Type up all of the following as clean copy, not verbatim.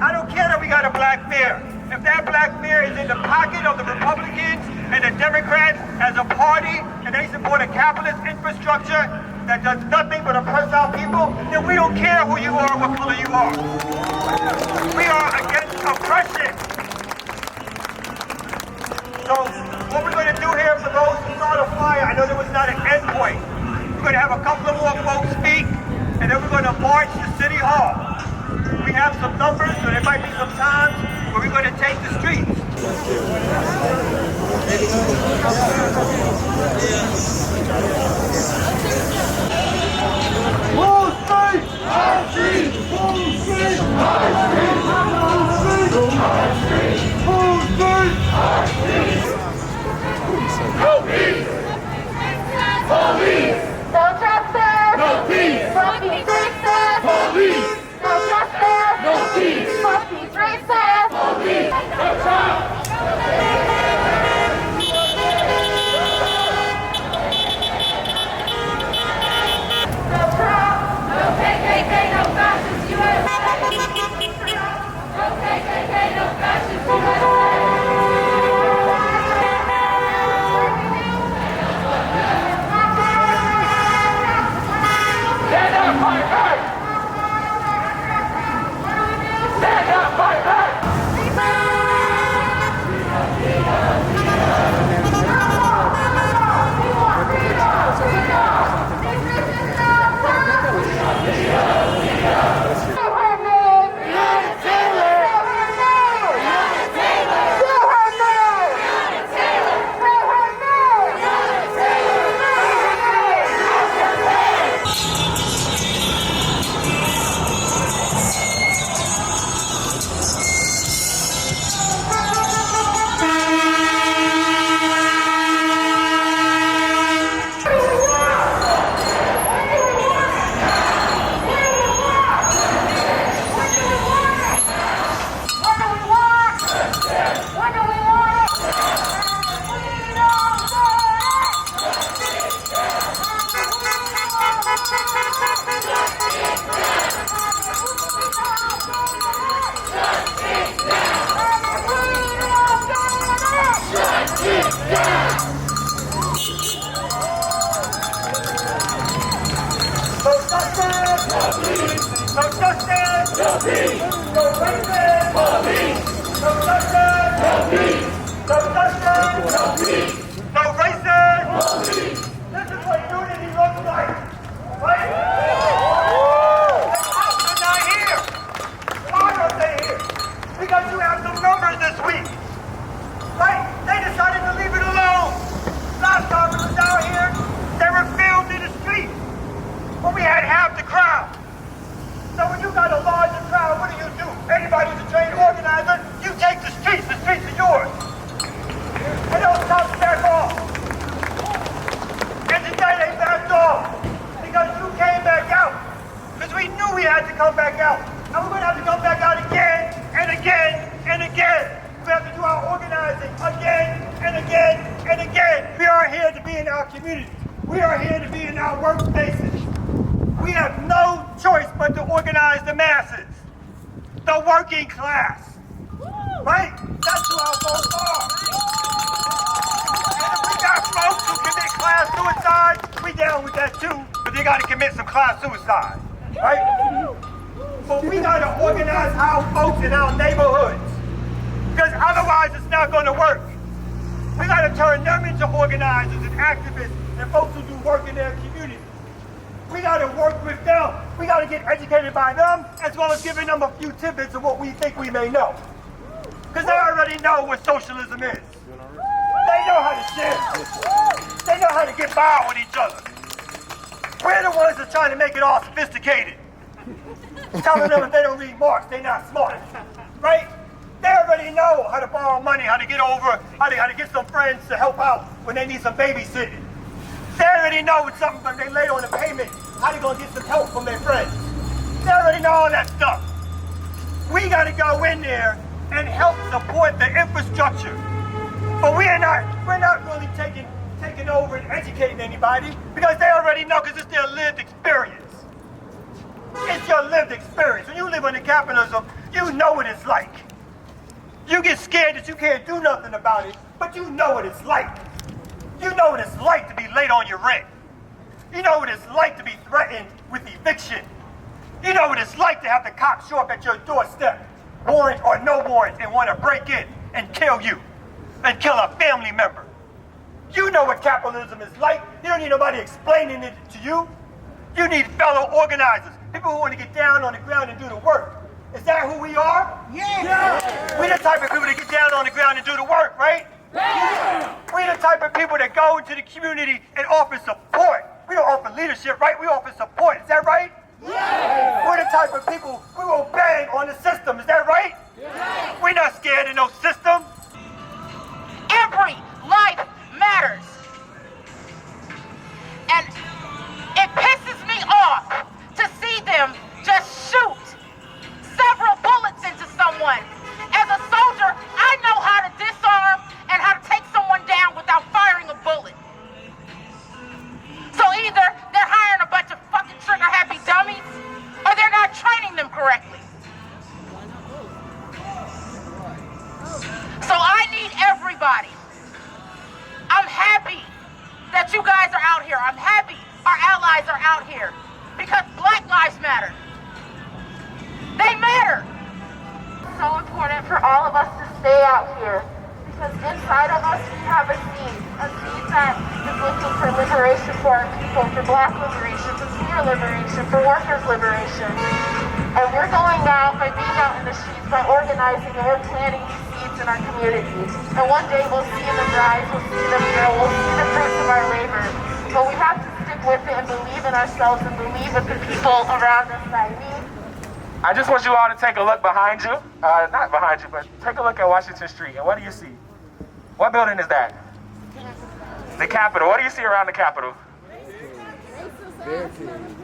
I don't care that we got a black mayor. If that black mayor is in the pocket of the Republicans and the Democrats as a party, and they support a capitalist infrastructure that does nothing but oppress our people, then we don't care who you are or what color you are. We are against oppression. So what we're going to do here for those who saw the flyer, I know there was not an end point. We're going to have a couple of more folks speak, and then we're going to march to City Hall. We have some numbers, so there might be some times where we're going to take the streets. Wall Street! High Street! Wall Street! High Street! Wall Street! High Street! Wall Street! High Street! No peace! Police! No justice! No peace! Fuck these racist! Police! No justice! No peace! Fuck these racist! Police! No Trump! No Trump! No KKK, no fascist USA! No KKK, no fascist Stand up, fight back! Stand up, fight back! Tidbits of what we think we may know. Because they already know what socialism is. They know how to share. They know how to get by with each other. We're the ones that are trying to make it all sophisticated. Telling them if they don't read Marx, they're not smart. Right? They already know how to borrow money, how to get over, how to get some friends to help out when they need some babysitting. They already know when something, when they late on a payment, how they going to get some help from their friends. They already know all that stuff. We got to go in there and help support the infrastructure. But we're not really taking over and educating anybody because they already know, because it's their lived experience. It's your lived experience. When you live under capitalism, You know what it's like. You get scared that you can't do nothing about it, but you know what it's like. You know what it's like to be late on your rent. You know what it's like to be threatened with eviction. You know what it's like to have the cops show up at your doorstep, warrant or no warrant, and want to break in and kill you, and kill a family member. You know what capitalism is like. You don't need nobody explaining it to you. You need fellow organizers, people who want to get down on the ground and do the work. Is that who we are? Yeah. We're the type of people that get down on the ground and do the work, right? Yeah. We're the type of people that go into the community and offer support. We don't offer leadership, right? We offer support. Is that right? Yeah. We're the type of people, we will bang on the system. Is that right? Yeah. We're not scared of no system. Every life matters. And it pisses me off to see them just shoot several bullets into someone. As a soldier, I know how to disarm and how to take someone down without firing a bullet. So either they're hiring a bunch of fucking trigger-happy dummies, or they're not training them correctly. So I need everybody. I'm happy that you guys are out here. I'm happy our allies are out here, because Black Lives Matter. They matter. It's so important for all of us to stay out here, because inside of us we have a seed that is looking for liberation for our people, for Black liberation, for senior liberation, for workers' liberation. And we're going out by being out in the streets, by organizing, and we're planting these seeds in our communities. And one day we'll see them rise, we'll see them grow, we'll see the fruits of our labor. But we have to stick with it and believe in ourselves and believe with the people around us that need. I just want you all to take a look behind you. Not behind you, but take a look at Washington Street. And what do you see? What building is that? The Capitol. What do you see around the Capitol?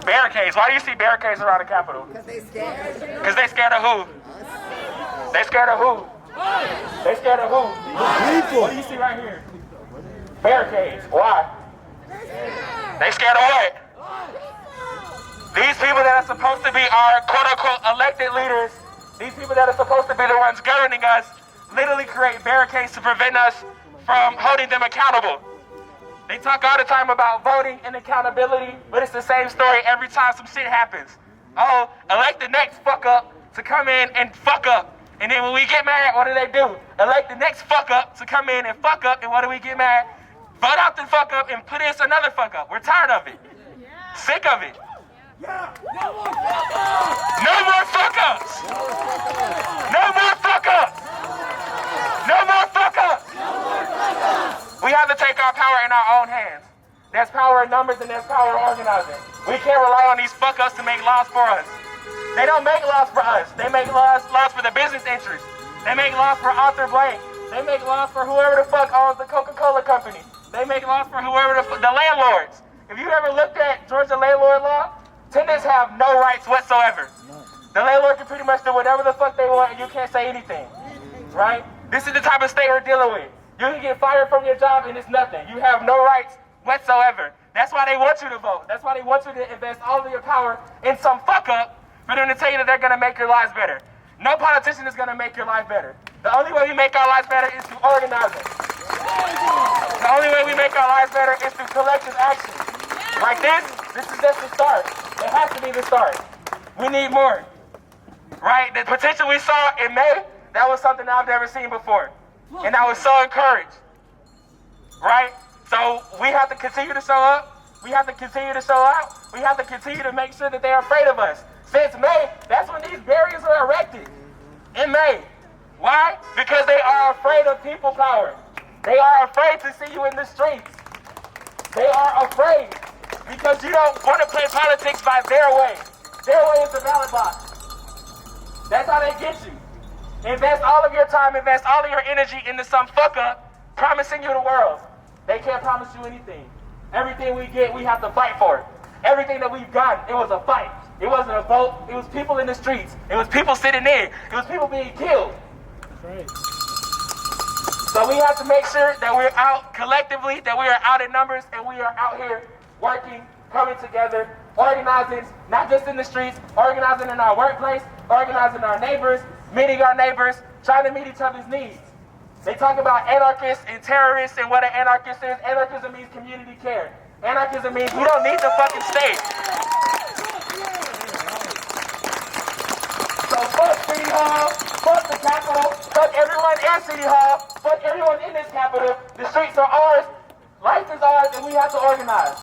Barricades. Why do you see barricades around the Capitol? Because they scared. Because they scared of who? They scared of who? They scared of who? What do you see right here? Barricades. Why? They scared of what? These people that are supposed to be our quote-unquote elected leaders, these people that are supposed to be the ones governing us, literally create barricades to prevent us from holding them accountable. They talk all the time about voting and accountability, but it's the same story every time some shit happens. Oh, elect the next fuck up to come in and fuck up. And then when we get mad, what do? Elect the next fuck up to come in and fuck up, and what do we get mad? Vote out the fuck up and put in another fuck up. We're tired of it. Sick of it. Yeah. No more fuck ups! No more fuck ups! No more fuck ups! We have to take our power in our own hands. There's power in numbers and there's power in organizing. We can't rely on these fuck ups to make laws for us. They don't make laws for us. They make laws for the business interests. They make laws for Arthur Blank. They make laws for whoever the fuck owns the Coca-Cola company. They make laws for whoever the landlords. If you ever looked at Georgia landlord law, tenants have no rights whatsoever. The landlord can pretty much do whatever the fuck they want and you can't say anything, right? This is the type of state we're dealing with. You can get fired from your job and it's nothing. You have no rights whatsoever. That's why they want you to vote. That's why they want you to invest all of your power in some fuck up for them to tell you that they're gonna make your lives better. No politician is gonna make your life better. The only way we make our lives better is through organizing. The only way we make our lives better is through collective action. Like this is just the start. It has to be the start. We need more, right? The potential we saw in May, that was something I've never seen before. And I was so encouraged, right? So we have to continue to show up. We have to continue to show out. We have to continue to make sure that they're afraid of us. Since May, that's when these barriers were erected. In May. Why? Because they are afraid of people power. They are afraid to see you in the streets. They are afraid because you don't want to play politics by their way. Their way is the ballot box. That's how they get you. Invest all of your time, invest all of your energy into some fuck up promising you the world. They can't promise you anything. Everything we get, we have to fight for it. Everything that we've gotten, it was a fight. It wasn't a vote. It was people in the streets. It was people sitting there. It was people being killed. That's right. So we have to make sure that we're out collectively, that we are out in numbers, and we are out here working, coming together, organizing, not just in the streets, organizing in our workplace, organizing our neighbors, meeting our neighbors, trying to meet each other's needs. They talk about anarchists and terrorists and what an anarchist is. Anarchism means community care. Anarchism means we don't need the fucking state. So fuck City Hall, fuck the Capitol, fuck everyone in City Hall, fuck everyone in this Capitol. The streets are ours, life is ours, and we have to organize.